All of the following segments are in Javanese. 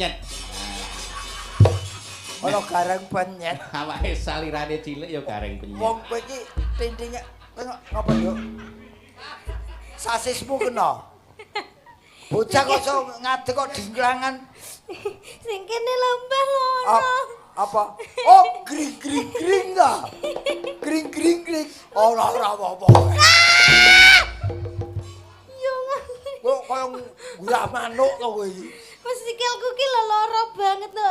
penyet. Ana gareng penyet. Awake salirane cilik ya gareng penyet. Wong kowe iki tintinge ngapa yo? Sasismu kena. Bocah kok iso ngadeg kok dingklangan. Sing kene lembah lono. Apa? Oh, gring ta. Gring. Ora apa-apa. Yo. Kok koyo ngurah manuk to kowe iki. Wis sikilku ki lara banget to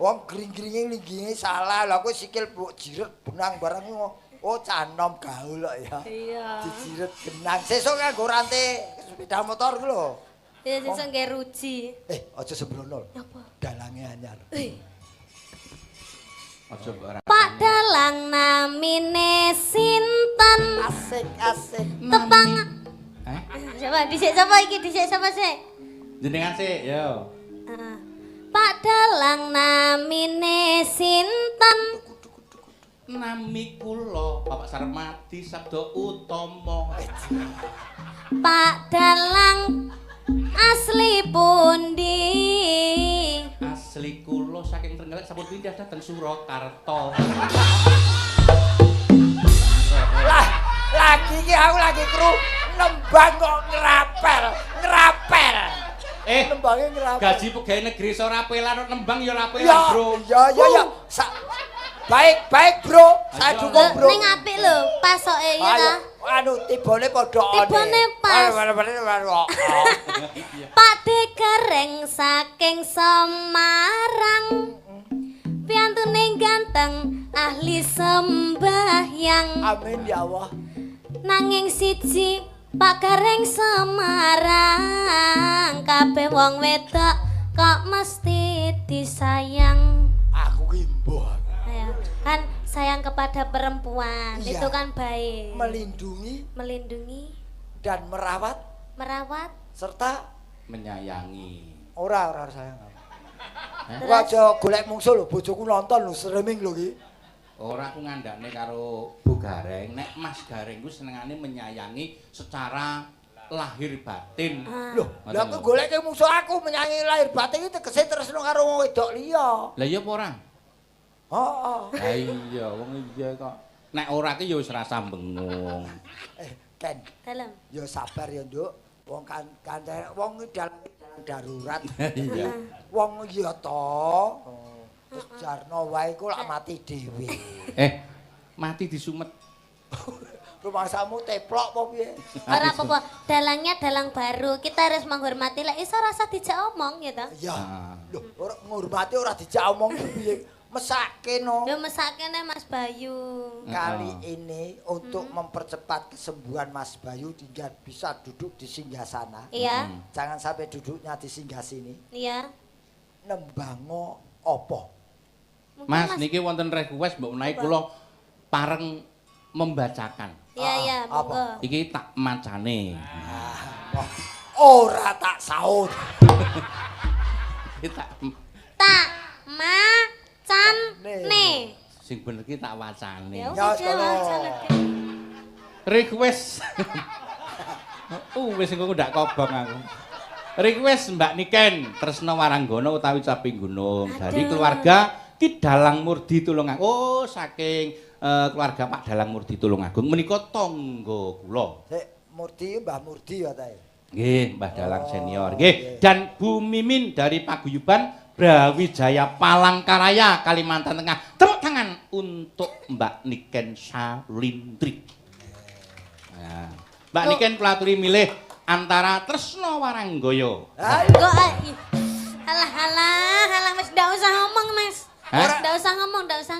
Wong gring-gringe lingginge salah. Lah kowe sikil mbok jiret benang barang oh canom gaul kok ya. Iya. Dijiret benang. Sesuk nganggo rantai sepeda motor ku lho. Ya sesuk ngge ruji. Aja sembrono. Apa? Dalange anyar. Aja ora. Pak Dalang namine sinten? Asik. Tepang. Hah? Coba dhisik sapa iki? Dhisik sapa sih? Jenengan sih, yo. Pak Dalang namine sinten? Nami kula Bapak Sarmadi Sabda Utama. Pak Dalang asli pundi? Asli kula saking Trenggalek sampun pindah dhateng Surakarta. Lah, lagi iki aku lagi kru nembang kok ngrapel. Nembange ngrapel. Gaji pegawai negeri iso rapelan nembang ya rapelan, Ya, Bro. ya. Baik, Bro. Saya dukung, Bro. Ning apik lho, pasoke ya ta. Anu tibane padha one. Tibane pas. Pak Degareng saking Semarang. Piantune ganteng, ahli sembahyang. Amin ya Allah. Nanging siji Pak Gareng Semarang, kabeh wong wedok kok mesti disayang. Aku ki mbuh. Ayo, kan sayang kepada perempuan, Iya. itu kan baik. Melindungi dan merawat serta Menyayangi. ora sayang. Aku aja golek mungsul lho, bojoku nonton lho streaming lho ki. Ora aku ngandakne karo Bu Gareng, nek Mas Gareng ku senengane menyayangi secara lahir batin. Loh, lha aku goleke musuh aku menyayangi lahir batin iki tegese tresno karo wong wedok liya. Lah iya apa ora? Heeh. Lah iya, wong iya kok. Nek ora ki ya wis rasa bengung. Ken, Dalam. ya sabar ya, Nduk. Wong kan wong dalam darurat. Iya. Wong iya to. Wis jarno wae ku lak mati dhewe. Mati disumet. Rumangsamu teplok apa piye? Ora apa-apa, dalangnya dalang baru. Kita harus menghormati lek iso rasa dijak omong ya ta. Iya. Lho, ora ngurmati ora dijak omong piye. Mesake no. Yo mesake nih Mas Bayu. Kali ini untuk mempercepat kesembuhan Mas Bayu dia bisa duduk di singgasana. Iya. Jangan sampai duduknya di singgah sini. Iya. Nembango opo? Mas niki wonten request mbok menawi kula pareng membacakan. Iya, monggo. Iki tak macane. Ora tak saut. Iki tak macane. Sing bener ki tak wacane. Ya wacane. Request. Wis engko ndak kobong aku. Request Mbak Niken Tresna Waranggono utawi Caping Gunung dari keluarga Ki Dalang Murdi Tulungagung. Oh, saking keluarga Pak Dalang Murdi Tulungagung menika tangga kula. Sik Murdi Mbah Murdi ya ta. Nggih, Mbah Dalang senior. Nggih, dan Bu Mimin dari Paguyuban Brawijaya Palangkaraya Kalimantan Tengah. Tepuk tangan untuk Mbak Niken Salindri. Nah, Mbak Niken kula aturi milih antara Tresna Waranggoyo. Kok alah Mas ndak usah ngomong Mas. Ndak usah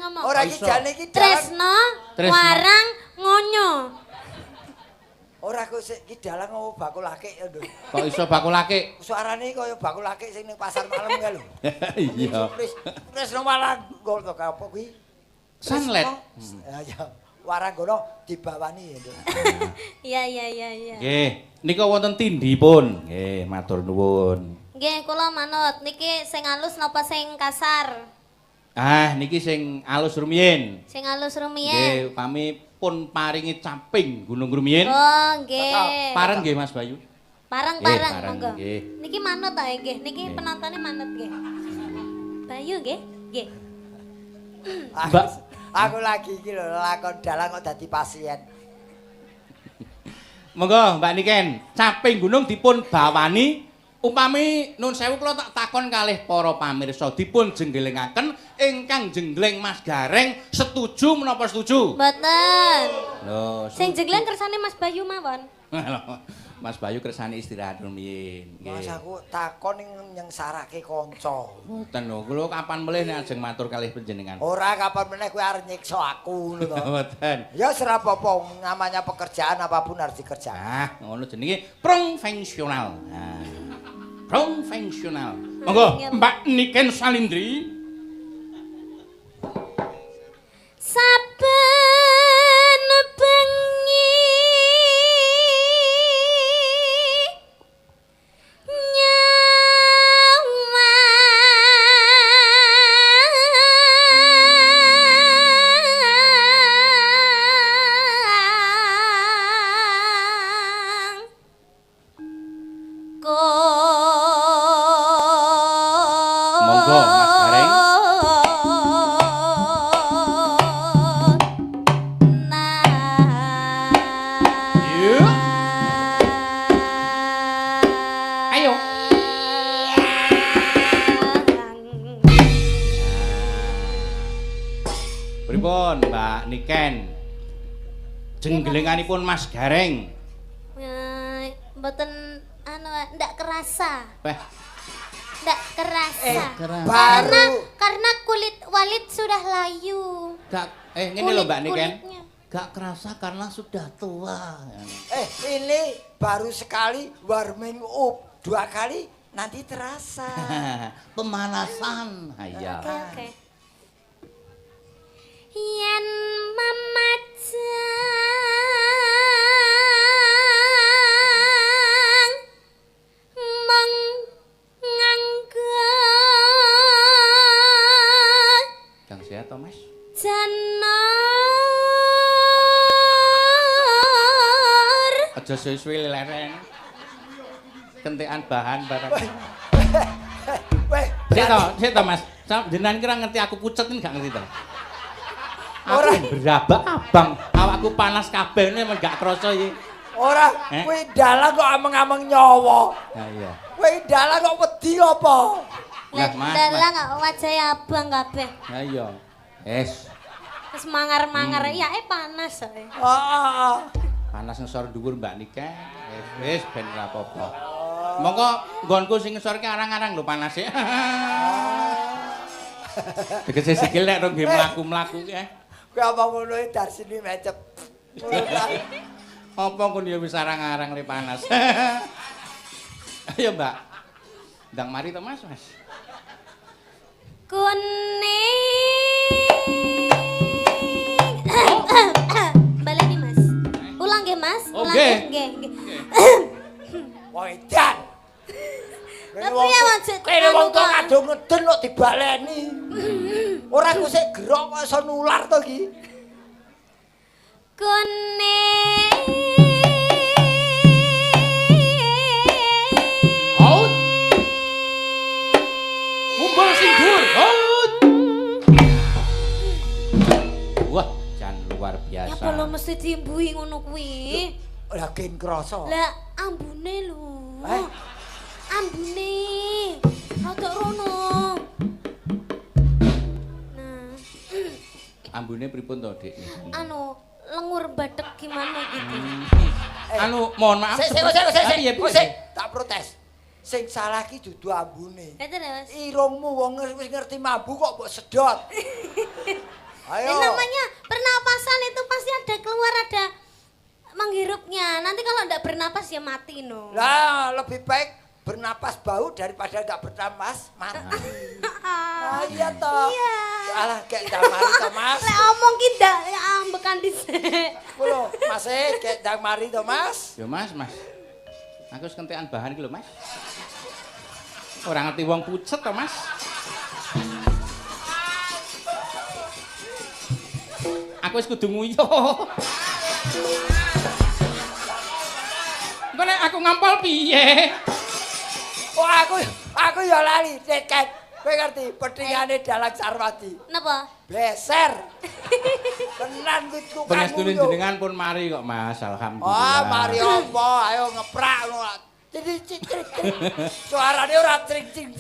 ngomong. Ora iki jane iki Tresna Warang Ngonyo. Ora kok sik ki dalang apa bakul akik ya, Nduk. Kok iso bakul akik? Suarane kaya bakul akik sing ning pasar malam ka lho. Iya. Tresna Waranggono kok apa kuwi? Sunlight. Ya. Waranggono dibawani ya, Nduk. Iya. Nggih, nika wonten tindhipun. Nggih, matur nuwun. Nggih, kula manut. Niki sing halus napa sing kasar? Niki sing alus rumiyin. Sing halus rumiyin. Nggih, kami pun paringi Caping Gunung Rumiyin. Oh, nggih. Pareng nggih Mas Bayu. Pareng, Pareng, monggo. nggih. Niki manut ta nggih. Niki penontonnya manut nggih. Bayu nggih? Nggih. Mbak. Aku lagi iki lho lakon dalang kok dadi pasien. Monggo Mbak Niken, caping gunung dipun bawani upami nun sewu kula tak takon kalih para pamirsa dipun jenggelengaken ingkang jenggleng Mas Gareng setuju menapa setuju? Mboten. Lho, Sing jenggleng kersane Mas Bayu mawon. Mas Bayu kersane istirahat rumiyin. Mas aku takon ning sarake kanca. Mboten lho, kula kapan melih nek ajeng matur kalih panjenengan. Ora kapan meneh kowe arep nyiksa aku ngono to. Mboten. Ya ora apa-apa, namanya pekerjaan apapun harus dikerjakan. Ah, ngono jenenge profesional. Nah. Profesional. Monggo Mbak Niken Salindri. Saben bengi Monggo Mas Gareng. Yuk. Ayo. Pripun Mbak Niken? Jenggelenganipun Mas Gareng. Mboten anu ndak kerasa. Weh, Ndak kerasa. Karena kulit Walid sudah layu. gak ngene lho Mbak Niken. Kulitnya. Gak kerasa karena sudah tua. Ini baru sekali warming up, 2 kali nanti terasa. Pemanasan. Iya. Oke. Yen mamajang mong nganggo Kang sehat to, Mas? janur Aja suwi-suwi leren. Kentekan bahan barang. Weh, Sik to, Mas. Jenengan kira ngerti aku pucet gak ngerti to? Ora. Aku berabak abang, awakku panas kabeh ini emang gak krasa iki. ora kowe dalang kok ameng-ameng nyawa. Nah iya. Kowe dalang kok wedi apa? Lah, Mas, dalang wajahe abang kabeh. Nah iya. Wis, Wis mangar-mangar ya panas ae. Heeh. panas ngesor dhuwur Mbak Nika. Wis ben ora apa-apa. Monggo nggonku sing ngesor ki arang-arang lho panase. Tegese sikil nek ro nggih mlaku-mlaku ki. Kowe apa ngono e dar sini mecep. Apa kon ya wis arang-arang le panas. Ayo Mbak. Ndang mari to Mas, Mas. Kuning. Baleni Mas. Ulang nggih Mas. Oh, Ulang nggih. nggih. Woi dan. Tapi ya maksud Kene wong tua kadung ngeden kok dibaleni. Ora ku sik gerok kok iso nular to iki. Kuning. Out. Mumpul sing dhuwur. Out. Wah, jan luar Ya biasa. apa lo mesti diimbui ngono kuwi? Lah gen krasa. Lah ambune lho. Ambune. Rada rono. Nah, Ambune pripun to, Dik? anu lengur bathek gimana gitu. Anu, mohon maaf. Sik Piye, piye? sik tak protes. Sing salah ki dudu ambune. Ngeten ya Mas. Irungmu wong wis ngerti mabu kok mbok sedot. Ayo. Ini namanya pernapasan itu pasti ada keluar ada menghirupnya. Nanti kalau enggak bernapas ya mati no. Lah lebih baik bernapas bau daripada enggak bernapas mati. Ah iya toh. Iya. Alah kayak ndang mari to Mas. Lek omong ki ndak ya ambekan dhisik. Kulo Mas kayak ndang mari to Mas. Yo Mas, Mas. Aku wis kentekan bahan iki lho, Mas. Ora ngerti wong pucet to, Mas. Aku wis kudu nguyu. Engko nek aku ngampal piye? Oh aku ya lali tiket. Kowe ngerti petingane Dalang Sarwati. Napa? Beser. Tenan kuwi tukang. Pangestune jenengan pun mari kok Mas, alhamdulillah. Ah, mari apa? Ayo ngeprak ngono. Crit. Suarane ora cring-cring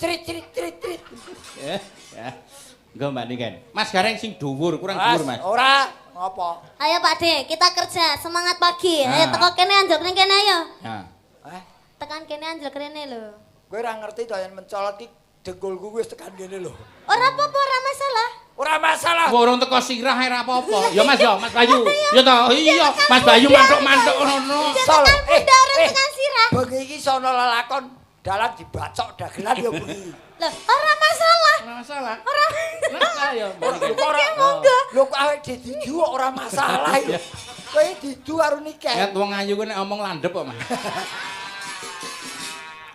crit. Ya. Engko Mbak Niken. Mas Gareng sing dhuwur, kurang dhuwur Mas. Ora, ngopo? Ayo Pak De, kita kerja. Semangat pagi. Ayo Nah. teko kene anjlok ning kene ayo. Nah. Tekan kene anjlok kene lho. Kowe ora ngerti to yen mencolot iki dengkulku wis tekan kene lho. Ora apa-apa, ora masalah. Ora masalah. Burung teko sirah ora apa-apa. Ya Mas Bayu. Ya toh, iya. Mas Bayu mantuk-mantuk ngono. Sol. Darah tekan sirah. Bengi iki sono lelakon dalan dibacok dagelan ya bengi. Loh, ora masalah. Ora masalah. Ora. Nah, ayo Mbak Niken. Monggo. Lho kok awake didu kok ora masalah ya. Kowe didu karo nikah. Lihat wong ayu ku nek omong landhep kok Mas.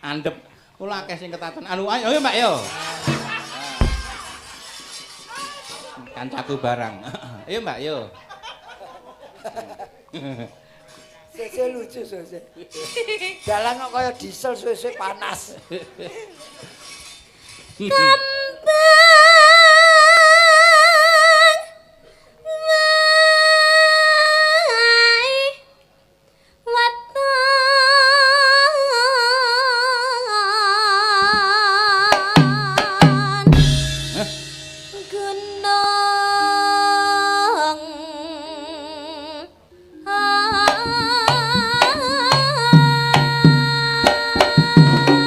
Andep. Kula akeh sing ketaten. Ayo Mbak yo. Kancaku barang. Ayo Mbak yo. Sese lucu sese. Dalang kok kaya diesel suwe-suwe panas.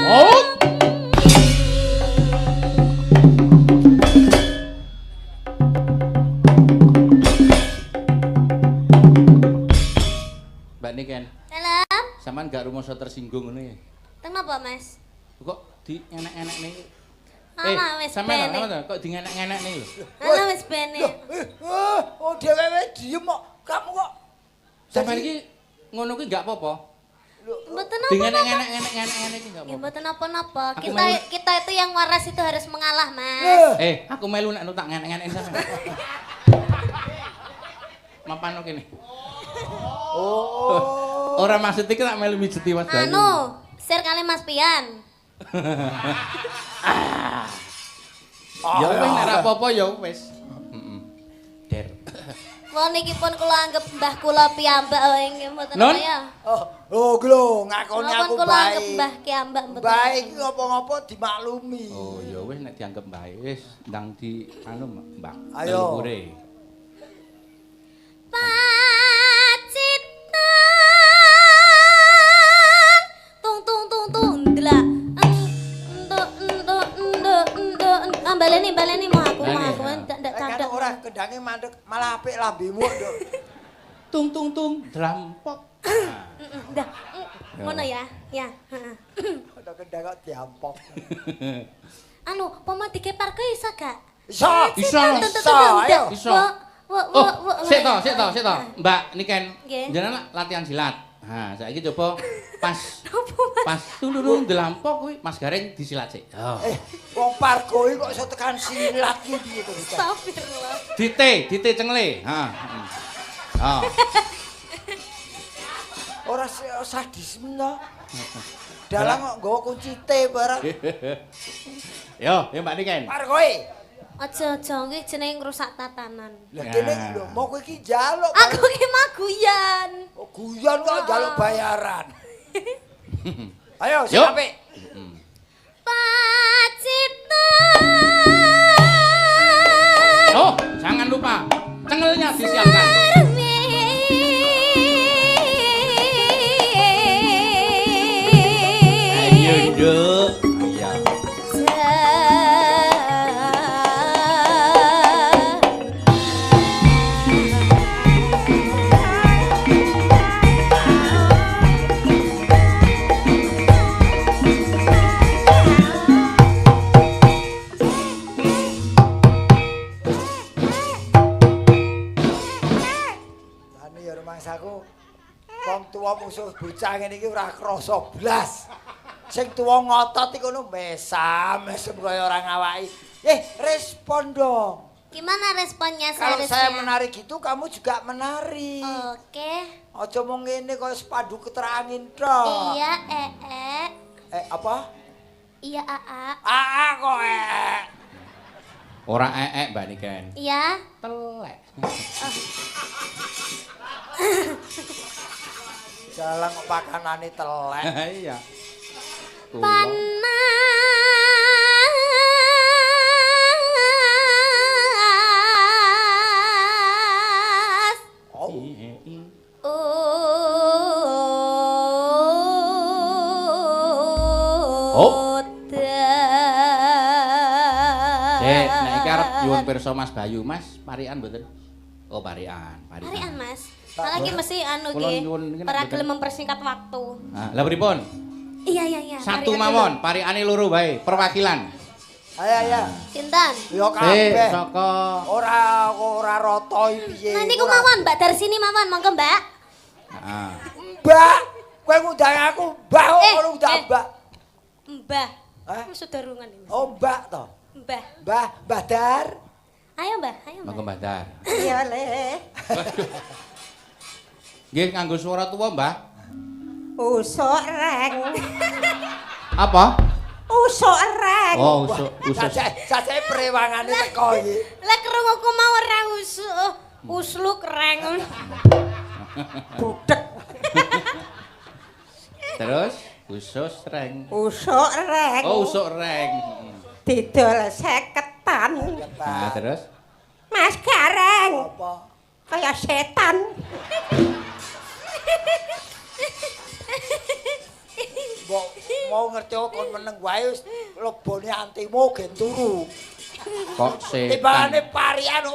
Oh. Mbak Niken, Salam. sampean gak rumangsa tersinggung ngono ya? Kenapa, Mas? Kok di enek-enek nih? Alah wis sampean bene. kok di enek-enek nih lho? Alah wis bene. Oh dhewe diem kok. Kamu kok Sampean iki ngono kuwi gak apa-apa. Mboten Di apa-apa. enek-enek iki gak Ya apa-apa. mboten apa-apa. Aku Kita malu. kita itu yang waras itu harus mengalah, Mas. Aku melu nek tak ngenek-ngenek sampean. Mapan kene. Oh. Ora maksud iki tak melu mijeti Mas Bayu. Anu, share kali Mas Pian. Ya wis nek ora apa-apa ya wis. Heeh. Der. Wong niki pun kula anggap mbah kula piyambak nggih mboten Non? apa ya. Oh glo ngakoni Kula aku pun kula anggap baik. mbah piyambak mboten. Baik iki ngopo-ngopo dimaklumi. Oh ya wis nek dianggap bae wis ndang di anu Mbak. Ayo. Telukure. Pacitan tung delak entuk baleni mau aku ndak Kan candek ora kendange mandek malah apik lambemu nduk. Tung drampok. ndak ngono ya heeh. Ada kendang kok diampok. Anu pomo dikepar ku iso gak Iso. Iso. Ayo. Iso. Wo Sik to. Mbak Niken. Nggih. Jenengan latihan silat. Nah, saiki coba pas Nopo, Mas? pas tulurung delampok kuwi Mas Gareng disilat sik. Oh. Wong Pargo iki kok iso tekan silat iki piye to bisa. Astagfirullah. Dite cengle. Ha. Oh. Ora sadisme to. Dalang kok nggawa kunci T barang. Yo Mbak Niken. Pargo e. Aja kuwi jenenge ngrusak tatanan. Lah kene lho, mau kowe iki njaluk. Aku ki maguyan. Oh, guyon kok njaluk bayaran. Ayo, sing Yuk. apik. Pacitan. Oh, jangan lupa cengelnya disiapkan. Ayo, Nduk. Ayo. Lani ya rumangsaku. Wong tuwa musuh bocah ngene iki ora krasa blas. Sing tuwa ngotot iku ngono mesam kaya ora ngawaki. Respon dong. Gimana responnya Kalau seharusnya? saya menari gitu, kamu juga menari. Oke. Aja mau ngene kaya sepadu keterangin tok. Iya, Apa? Iya, Aa. Aa kok ee. Ora eek Mbak Niken. Iya. Telek. Jalang pakanane telek. Iya. Panas. Oh. Cek, nek iki arep nyuwun pirsa Mas Bayu, Mas, parian mboten? Oh, parian. Parian, Mas. Malah iki mesti anu Kula ki. nyuwun ngene Ora mboten. gelem mempersingkat waktu. Nah, lha pripun? Iya. Satu parian mawon, dulu. pariane loro wae, perwakilan. Ayo. Sinten? Yo Sik, kabeh. saka Ora rata iki piye. Nah niku mawon Mbak Darsini mawon, monggo Mbak. Heeh. Mbak, kowe ngundang aku, Mbak kok kowe ngundang Mbak. Mbah. Hah? Sudarungan iki. Oh, Mbak to. Mbah. Mbah Dar. Ayo Mbah, ayo Monggo Mbah. Mbah Dar. Iya, Le. Nggih nganggo suara tuwa, Mbah. Usuk reng. Apa? Usuk reng. Oh, usus. Sajake prewangane teko iki. Lah krunguku mau ora usluk reng. Budek. Terus usus reng. Usuk reng. Oh, usuk reng. Didol 50-an. Nah, terus Mas Gareng. Apa? Kaya setan. Mbok mau ngerti kon meneng wae wis lebone antimu gen turu. kok setan. Timbangane parian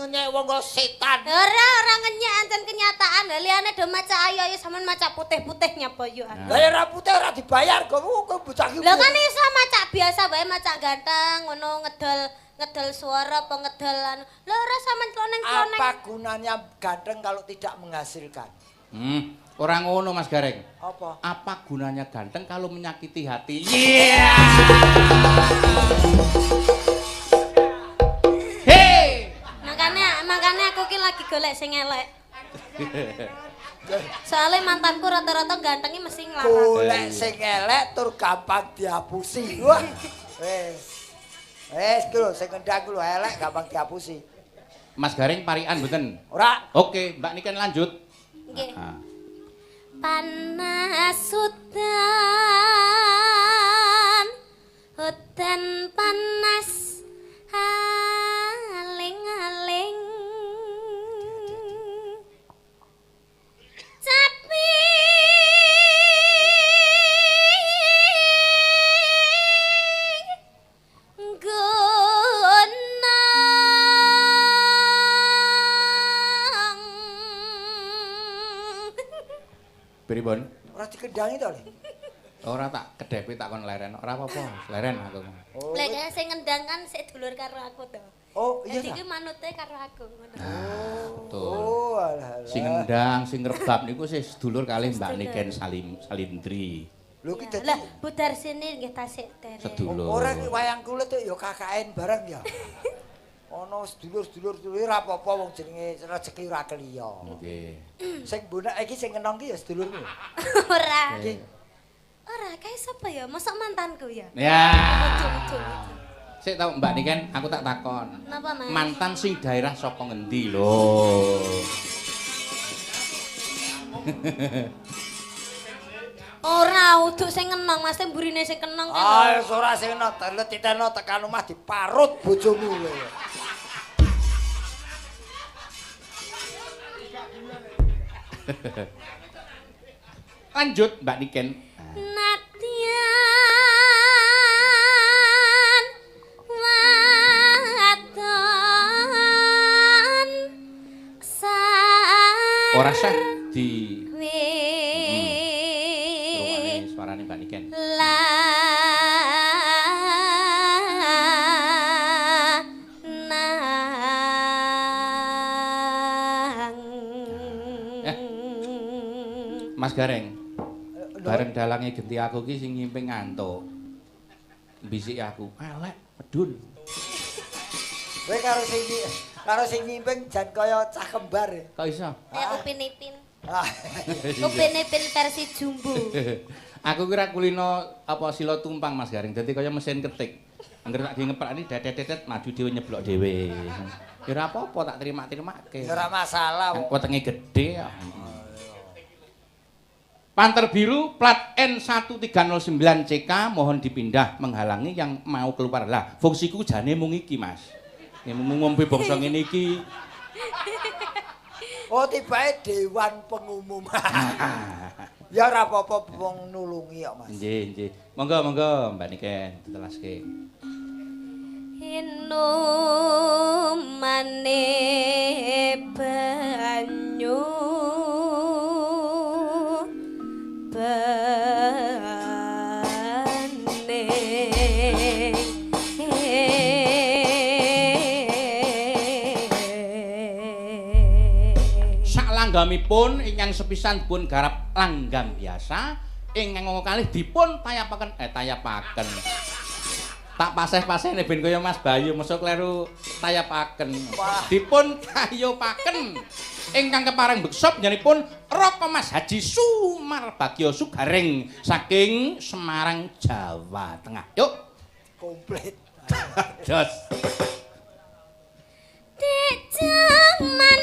nyek wong kok setan. Ora ngenyek anten kenyataan. Liyane do maca ayo sampean maca putih-putih nyapa yo. Lah ya ora putih ora dibayar kok bocah iki. Lah kan iso maca biasa wae maca ganteng ngono ngedol suara apa ngedol anu. Lah ora sampean cloneng-cloneng. Apa gunanya ganteng kalau tidak menghasilkan? Ora ngono Mas Gareng. Apa? Apa gunanya ganteng kalau menyakiti hati? Iya. Hei. Makanya aku ki lagi golek sing elek. Soalnya mantanku rata-rata gantengnya mesti nglarang. Golek sing elek tur gampang dihapusi. Wah. Wes ku lho sing ngendang ku lho elek gampang dihapusi. Mas Gareng parian mboten? Ora. Oke, Mbak Niken lanjut. Nggih. Ah. Panas hutan panas aling-aling tapi Pripun? Ora dikendangi to, Le. Ora tak kedepi tak kon leren. Ora apa-apa, leren aku. Oh. Lah kan sing ngendang kan sik dulur karo aku to. Oh, iya Jadi ta. ki manute karo aku ngono. Betul. Oh, alah. Sing ngendang, sing ngrebab niku sih sedulur kalih Mbak Niken Salindri. Lho ki dadi Lah budar sini nggih tasik derek. Sedulur. ora ki wayang kulit ya KKN bareng ya. Ono sedulur-sedulur kuwi ora apa-apa wong jenenge rezeki ora kliya. Nggih. Sing bonak iki sing ngenong ki ya sedulurmu. Ora. Nggih. Ora kae sapa ya? Mosok mantanku ya? Ya. Ojo. Sik tau Mbak Niken, aku tak takon. Napa, Mas? Mantan sing daerah saka ngendi lho? Ora uduk sing kenong, Mas, mburine sing kenong ki. Ah, wis ora sing ono telet titeno tekan omah diparut bojomu kowe. Lanjut Mbak Niken. Natian wadon Ora sah di sarwi suarane Mbak Niken. Mas Gareng. Bareng dalange genti aku ki sing nyimping ngantuk. Bisik aku, elek medun. Kowe karo sing nyimping jan kaya cah kembar. Kok iso? kayak upin ipin. Kupene pin versi jumbo. Aku kira kulino apa sila tumpang Mas Garing. Dadi kaya mesin ketik. Angger tak ngeprakni dedet maju dhewe nyeblok dhewe. Ya ora apa-apa tak terima-terimake. Ya ora masalah. Wetenge gedhe ya. Panter biru plat N1309CK mohon dipindah menghalangi yang mau keluar. Lah, fungsiku jane mung iki, Mas. Ngombe bangsa ngene iki. Oh, tibake dewan pengumuman. Ya ora apa-apa wong nulungi kok, Mas. Nggih, nggih. Monggo, Mbak Niken ditelaske. Inumane banyu bane Salanggamipun ingkang sepisan pun garap langgam biasa ingkang kalih dipun tayapaken tak paseh-pasehne ben kaya Mas Bayu mosok kleru tayapaken. Dipun kayupaken ingkang kepareng beksop nyanipun Raka Mas Haji Sumar Bagyo Sugaring saking Semarang, Jawa Tengah. Yuk, Komplit. jos. Dek jaman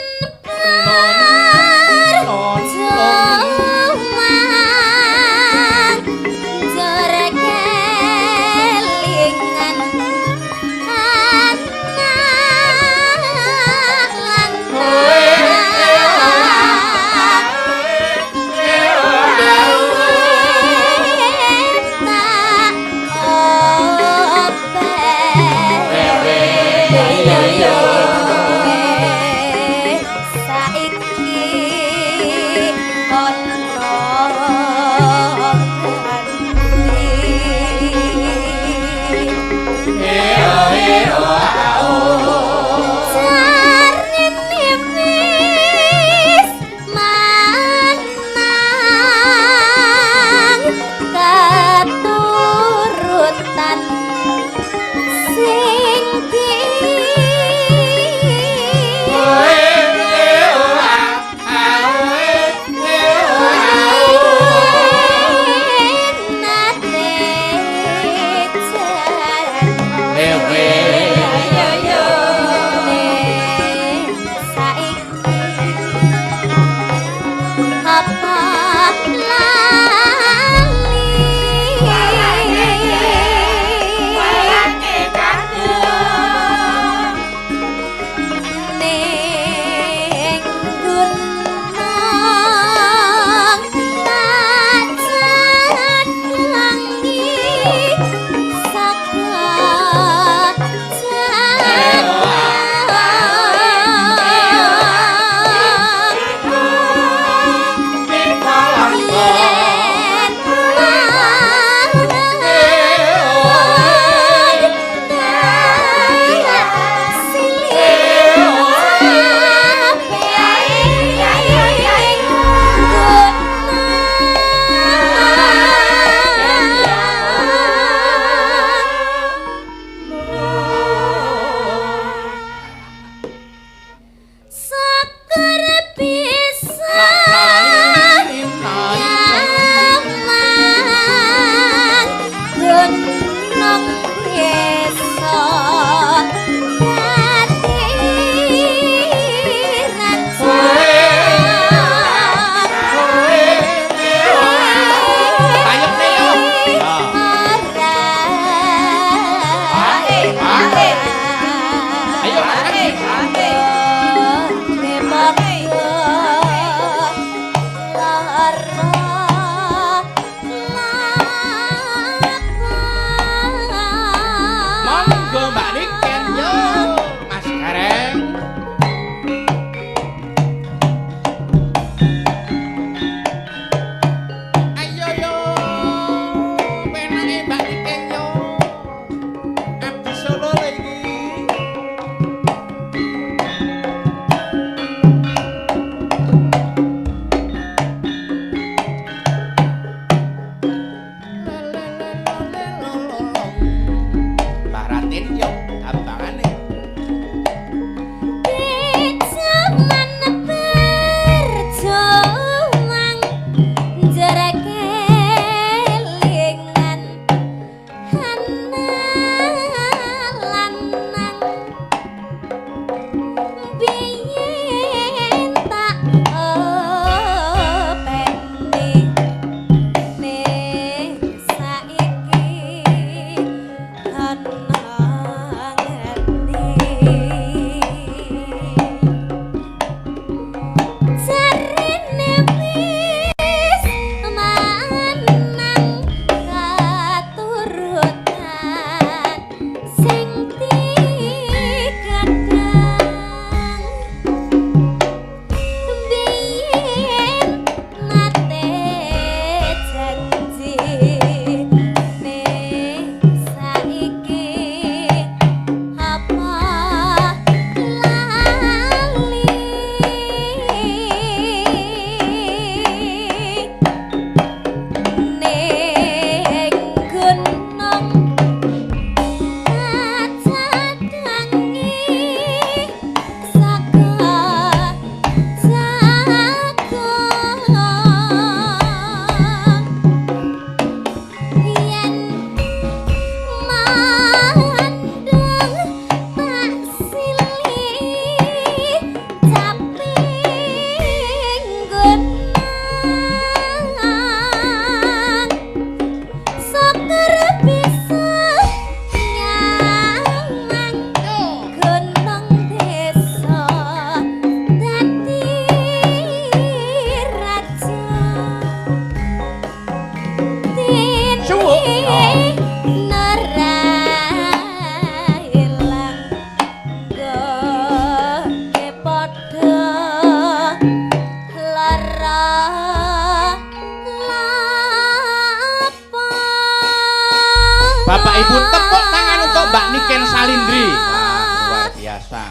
Salindri. Wah, luar biasa.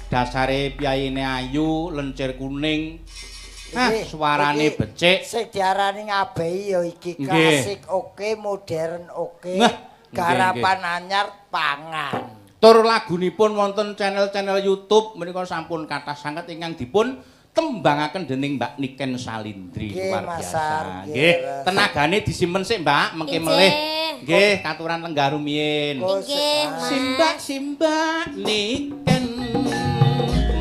Dasare piyayine ayu, lencir kuning. Hah, suarane becik. Sing diarani ngabehi ya iki Nggih. klasik oke, modern oke. Nah, Garapan anyar pangan. Tur lagunipun wonten channel-channel YouTube menika sampun kathah sanget ingkang dipun tembangaken dening Mbak Niken Salindri. Nggih, Luar Mas biasa. Ar, Nggih, nggih. tenagane disimpen sik, Mbak, mengke Nggih. melih. Nggih, katuran lenggah rumiyin. Nggih, Mas. Simbak Niken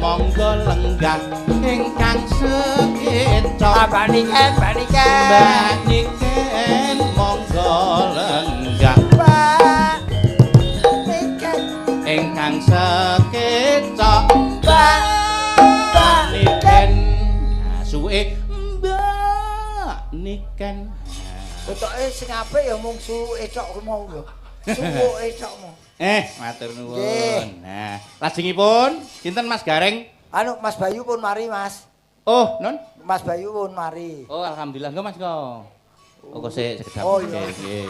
monggo lenggah ingkang sekecok. Mbak Niken, Mbak Niken. Mbak Niken monggo lenggah Mbak Niken. ingkang sekecok. Mbak Niken suwe Mbak Niken. Pokoke sing apik ya mung suwuke tok mau lho. Suwuke tok mau. Matur Nggih. nuwun. Nah, lajengipun sinten Mas Gareng? Anu Mas Bayu pun mari, Mas. Oh, non? Mas Bayu pun mari. Oh, alhamdulillah enggak Mas kok. Oh, kok sik sekedap. Oh, iya. Nggih.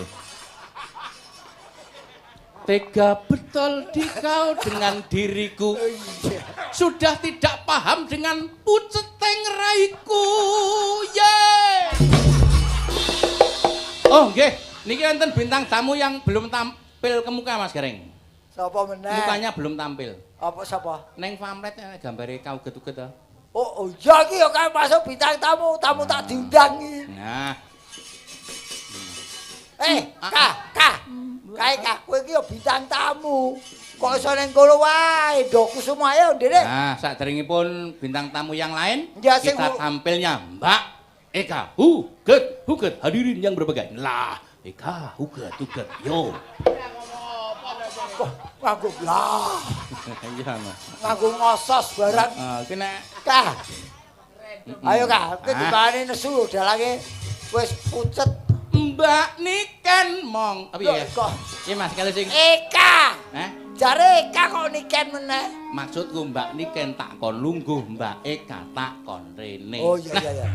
Tega betul dikau dengan diriku. Sudah tidak paham dengan puceteng raiku. Oh, nggih. Niki wonten bintang tamu yang belum tampil ke muka Mas Gareng. Sapa meneh? Mukanya belum tampil. Apa sapa? Neng pamflet gambare kauget-uget to. Oh, iya iki ya kan masuk bintang tamu, tamu tak diundang iki. Nah, Kak, kowe iki ya bintang tamu. Kok iso ning kono wae, Ndok Kusuma ya, Ndek. nah saderengipun bintang tamu yang lain Ya, sing kita tampilnya Mbak Eka Huget hadirin yang berbagai. Lah, Eka Huget yo. Nganggo blah, Iya, Mas. nganggo ngosos barang. Kena Kak. Ayo Kak, kowe Ah. dibane nesu dalange wis pucet. Mbak Niken mong. Tapi ya. Kok Iya Mas, kali sing Eka. Jare Eka kok Niken meneh. maksudku Mbak Niken tak kon lungguh, Mbak Eka tak kon rene. Oh iya Nah, iya iya.